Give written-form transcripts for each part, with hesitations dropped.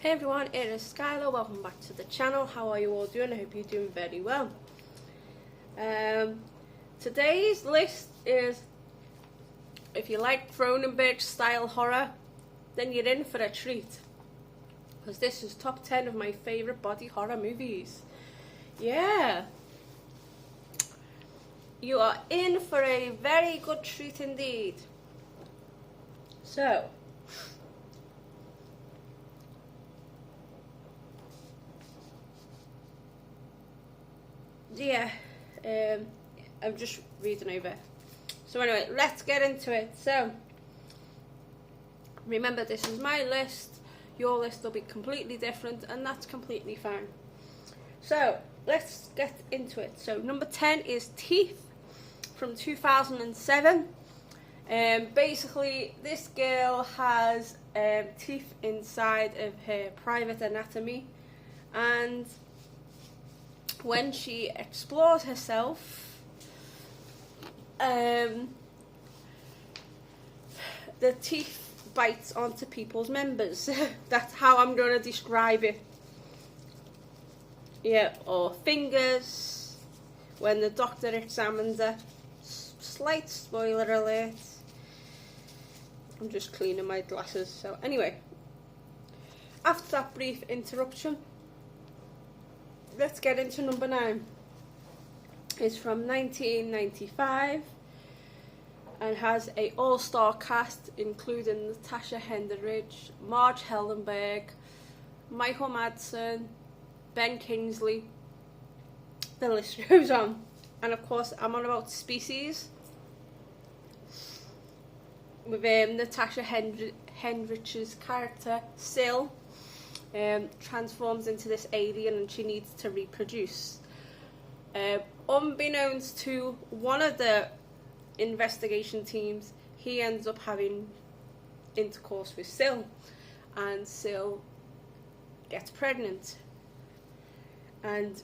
Hey everyone, it is Skylar. Welcome back to the channel. How are you all doing? I hope you're doing very well. Today's list is, if you like Cronenberg style horror, then you're in for a treat. Because this is top 10 of my favourite body horror movies. Yeah. You are in for a very good treat indeed. So, yeah, I'm just reading over. So anyway, let's get into it. So, remember, this is my list. Your list will be completely different, and that's completely fine. So, let's get into it. So, number 10 is Teeth from 2007. Basically, this girl has teeth inside of her private anatomy, and when she explores herself, the teeth bites onto people's members. That's how I'm going to describe it. Yeah, or fingers when the doctor examines her. Slight spoiler alert. I'm just cleaning my glasses. So anyway, after that brief interruption, let's get into number 9. It's from 1995 and has a all-star cast including Natasha Henstridge, Marge Hellenberg, Michael Madsen, Ben Kingsley. The list goes on. And of course, I'm on about Species, with Natasha Henstridge's character, Sil, transforms into this alien and she needs to reproduce. Unbeknownst to one of the investigation teams, he ends up having intercourse with Sil, and Sil gets pregnant. And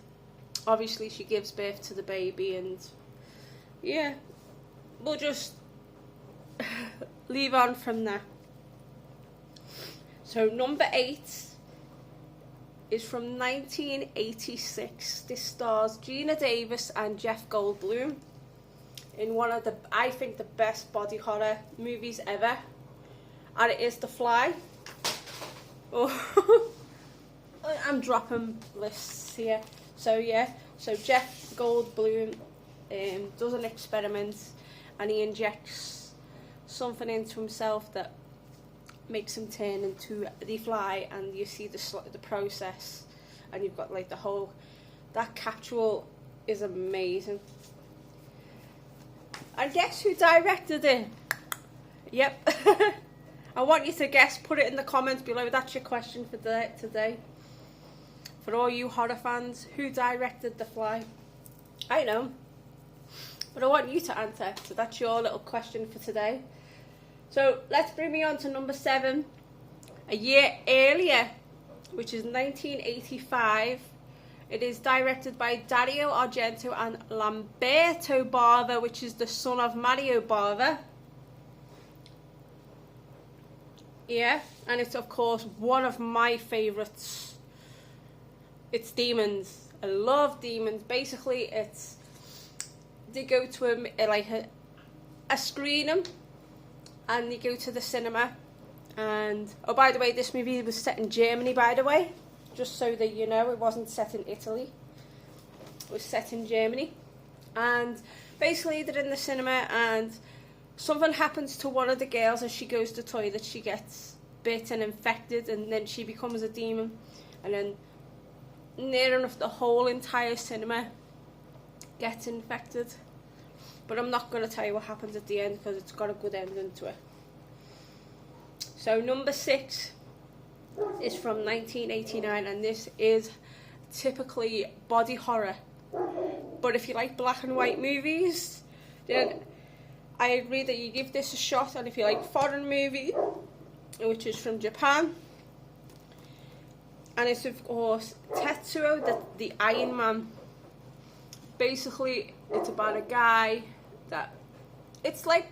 obviously she gives birth to the baby, and yeah, we'll just leave on from there. So number 8 is from 1986. This stars Gina Davis and Jeff Goldblum in one of the, I think, the best body horror movies ever, and it is The Fly. Oh, I'm dropping lists here. So yeah, so Jeff Goldblum does an experiment and he injects something into himself that makes him turn into the Fly, and you see the process, and you've got like the whole, that capsule is amazing. And guess who directed it? Yep. I want you to guess. Put it in the comments below. That's your question for today. For all you horror fans, who directed The Fly? I know, but I want you to answer, so that's your little question for today. So let's bring me on to number 7. A year earlier, which is 1985. It is directed by Dario Argento and Lamberto Bava, which is the son of Mario Bava. Yeah, and it's of course one of my favourites. It's Demons. I love Demons. Basically, it's, they go to a screening, and they go to the cinema. And oh, by the way, this movie was set in Germany, by the way, just so that you know, it wasn't set in Italy. It was set in Germany. And basically, they're in the cinema, and something happens to one of the girls as she goes to the toilet. She gets bit and infected, and then she becomes a demon. And then near enough the whole entire cinema gets infected. But I'm not going to tell you what happens at the end, because it's got a good ending to it. So number 6 is from 1989, and this is typically body horror. But if you like black and white movies, then I agree that you give this a shot. And if you like foreign movie, which is from Japan, and it's of course Tetsuo the Iron Man. Basically, it's about a guy that, it's like,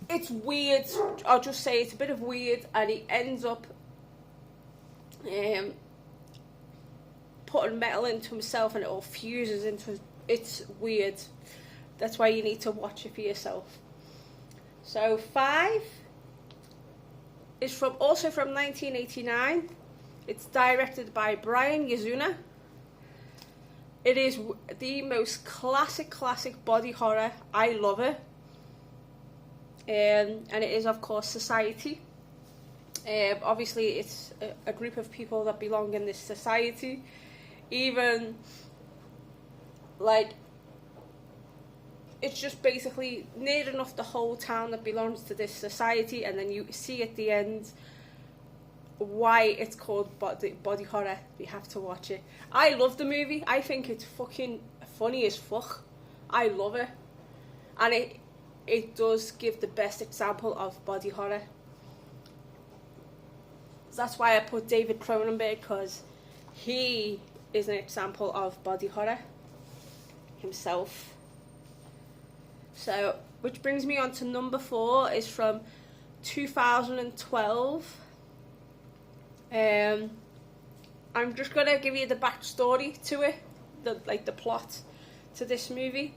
it's weird, I'll just say it's a bit of weird, and he ends up putting metal into himself and it all fuses into. It's weird. That's why you need to watch it for yourself. So 5 is also from 1989. It's directed by Brian Yuzuna. It is the most classic body horror. I love it. And it is, of course, Society. Obviously, it's a group of people that belong in this society. Even, like, it's just basically near enough the whole town that belongs to this society, and then you see at the end why it's called body horror. You have to watch it. I love the movie. I think it's fucking funny as fuck. I love it. And it does give the best example of body horror. That's why I put David Cronenberg, because he is an example of body horror himself. So, which brings me on to number 4, is from 2012. I'm just gonna give you the backstory to it, the plot to this movie,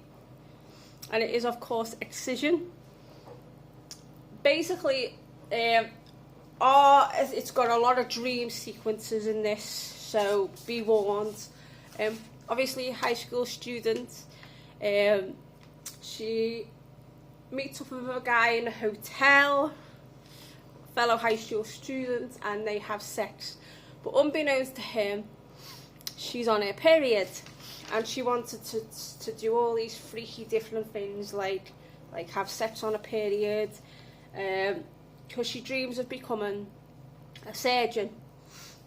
and it is, of course, Excision. Basically, it's got a lot of dream sequences in this, so be warned. Obviously, a high school student. She meets up with a guy in a hotel, fellow high school students, and they have sex. But unbeknownst to him, she's on her period, and she wanted to do all these freaky different things, like have sex on her period, because she dreams of becoming a surgeon.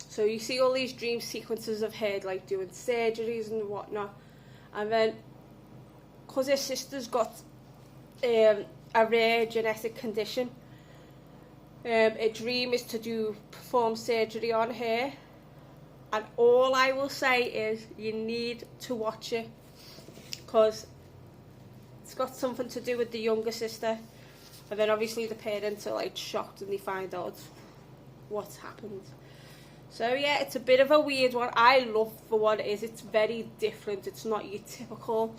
So you see all these dream sequences of her, like, doing surgeries and whatnot, and then, because her sister's got a rare genetic condition, a dream is to perform surgery on her. And all I will say is you need to watch it, because it's got something to do with the younger sister, and then obviously the parents are, like, shocked and they find out what's happened. So yeah, it's a bit of a weird one. I love for what it is. It's very different. It's not your typical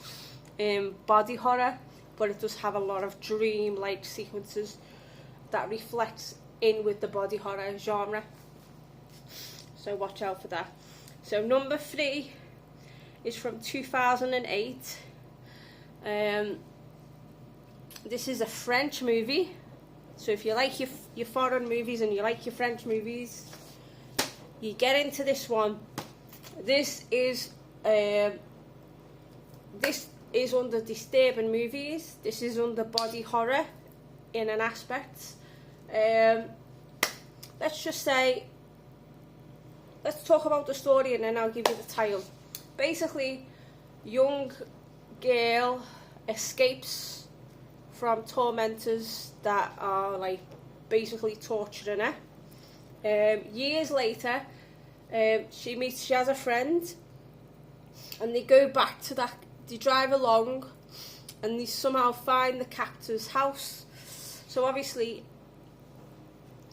body horror, but it does have a lot of dream-like sequences that reflects in with the body horror genre. So watch out for that. So number 3 is from 2008. This is a French movie. So if you like your foreign movies and you like your French movies, you get into this one. This is under disturbing movies. This is under body horror in an aspect. Let's just say, let's talk about the story and then I'll give you the title. Basically, young girl escapes from tormentors that are, like, basically torturing her. Years later, she has a friend, and they go back to that. They drive along, and they somehow find the captor's house. So obviously,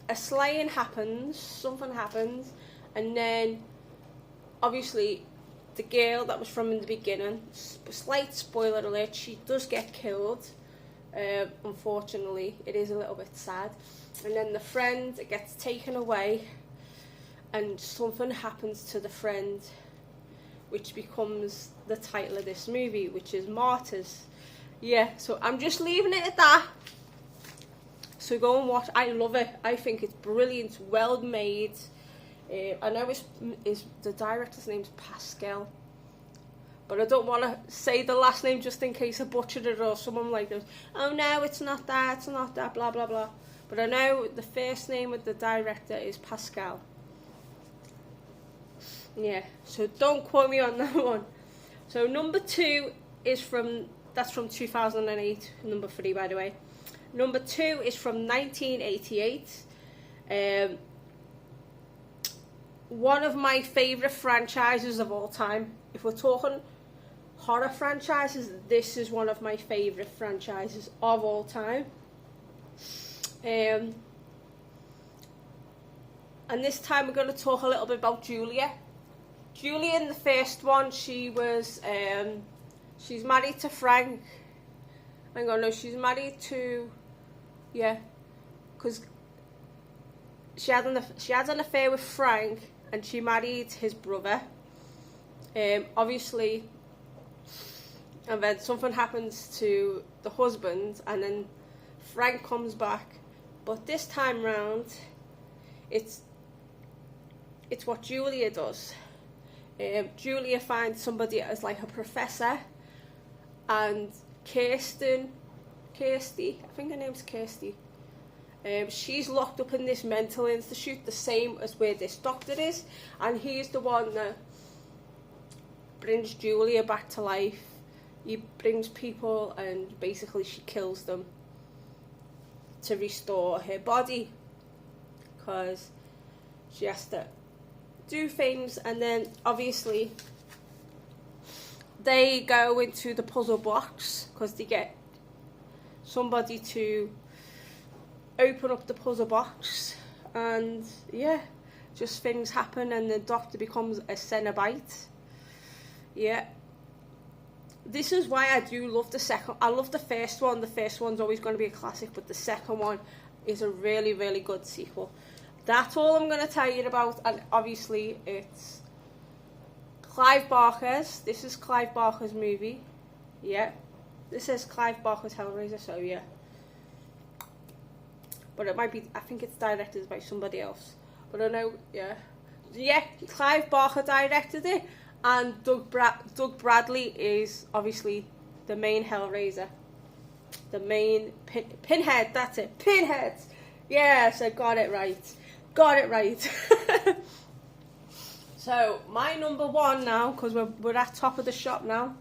a slaying happens, something happens, and then obviously the girl that was from in the beginning, slight spoiler alert, she does get killed. Unfortunately, it is a little bit sad. And then the friend gets taken away, and something happens to the friend, which becomes the title of this movie, which is Martyrs. Yeah, so I'm just leaving it at that. So go and watch. I love it. I think it's brilliant, well made. I know the director's name's Pascal, but I don't want to say the last name just in case I butchered it, or someone like this. Oh no, it's not that, blah blah blah. But I know the first name of the director is Pascal. Yeah, so don't quote me on that one. So number 2 is from 2008. Number 3, by the way. Number 2 is from 1988. One of my favourite franchises of all time. If we're talking horror franchises, this is one of my favourite franchises of all time. And this time we're going to talk a little bit about Julia. Julia in the first one, she was, she's married to Frank. Hang on, no, she's married to, yeah, because she had an affair with Frank, and she married his brother. Obviously, and then something happens to the husband, and then Frank comes back. But this time round, it's what Julia does. Julia finds somebody as like a professor, and Kirsty, I think her name's Kirsty. She's locked up in this mental institute, the same as where this doctor is, and he's the one that brings Julia back to life. He brings people, and basically she kills them to restore her body, because she has to do things. And then obviously they go into the puzzle box because they get somebody to open up the puzzle box, and yeah, just things happen, and the doctor becomes a Cenobite. Yeah, this is why I do love the second. I love the first one. The first one's always going to be a classic, but the second one is a really, really good sequel. That's all I'm going to tell you about, and obviously it's Clive Barker's. This is Clive Barker's movie. Yeah, this is Clive Barker's Hellraiser, so yeah. But it might be, I think it's directed by somebody else. But I know, yeah. Yeah, Clive Barker directed it, and Doug Bradley is obviously the main Hellraiser. The main Pinhead, that's it, Pinhead! Yes, I got it right. Got it right. So, my number one now, because we're at top of the shop now.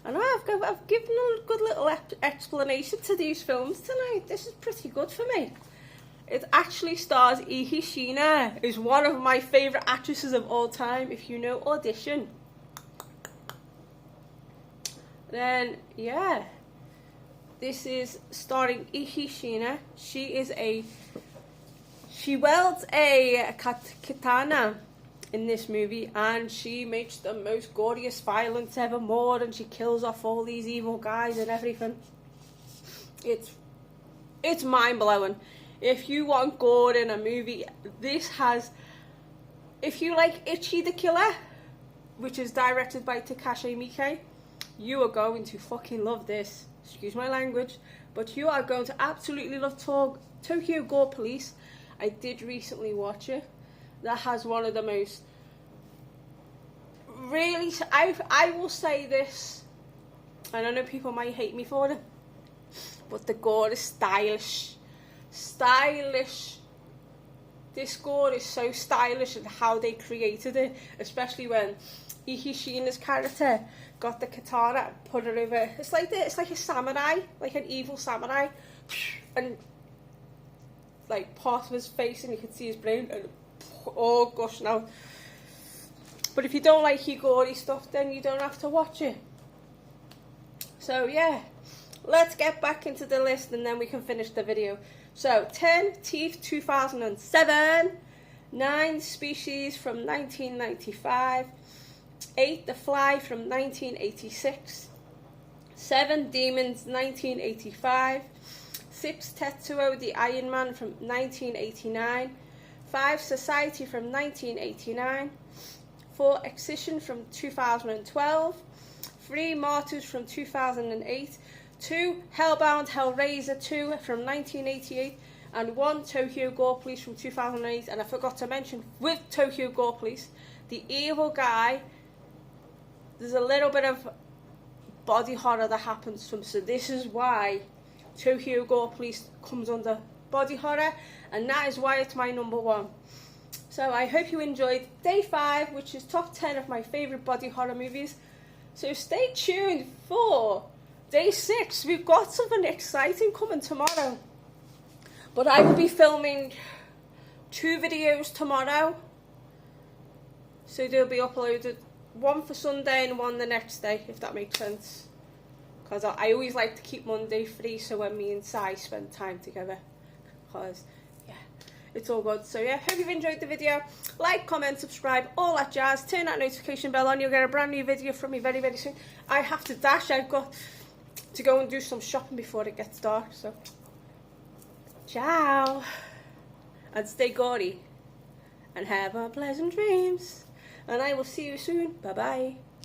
And I've given a good little explanation to these films tonight. This is pretty good for me. It actually stars Ihi Sheena, who's one of my favourite actresses of all time, if you know Audition. Then, yeah, this is starring Ihi Sheena. She wields a katana in this movie, and she makes the most gorgeous violence evermore, and she kills off all these evil guys and everything. It's mind-blowing. If you want gore in a movie, this has... If you like Ichi the Killer, which is directed by Takashi Miike, you are going to fucking love this. Excuse my language. But you are going to absolutely love Tokyo Gore Police. I did recently watch it. That has one of the most... Really... I will say this, and I know people might hate me for it, but the gore is stylish. This gore is so stylish in how they created it, especially when Ihi Sheena's character got the katana and put it over. It's like a samurai, like an evil samurai, and like part of his face, and you can see his brain, and oh gosh, now. But if you don't like your gory stuff, then you don't have to watch it. So yeah, let's get back into the list, and then we can finish the video. So, 10, Teeth, 2007, 9, Species from 1995, 8, The Fly from 1986, 7, Demons, 1985, 6, Tetsuo the Iron Man from 1989, 5, Society from 1989, 4, Excision from 2012, 3, Martyrs from 2008, 2, Hellbound Hellraiser 2 from 1988, and 1, Tokyo Gore Police from 2008. And I forgot to mention, with Tokyo Gore Police, the evil guy, there's a little bit of body horror that happens to him, so this is why Tokyo Gore Police comes under body horror, and that is why it's my number one. So I hope you enjoyed day 5, which is top 10 of my favourite body horror movies. So stay tuned for day 6, we've got something exciting coming tomorrow. But I will be filming 2 videos tomorrow. So they'll be uploaded, one for Sunday and one the next day, if that makes sense. Because I always like to keep Monday free, so when me and Si spend time together. Because, yeah, it's all good. So yeah, hope you've enjoyed the video. Like, comment, subscribe, all that jazz. Turn that notification bell on. You'll get a brand new video from me very, very soon. I have to dash. I've got to go and do some shopping before it gets dark. So ciao, and stay gaudy, and have pleasant dreams. And I will see you soon. Bye bye.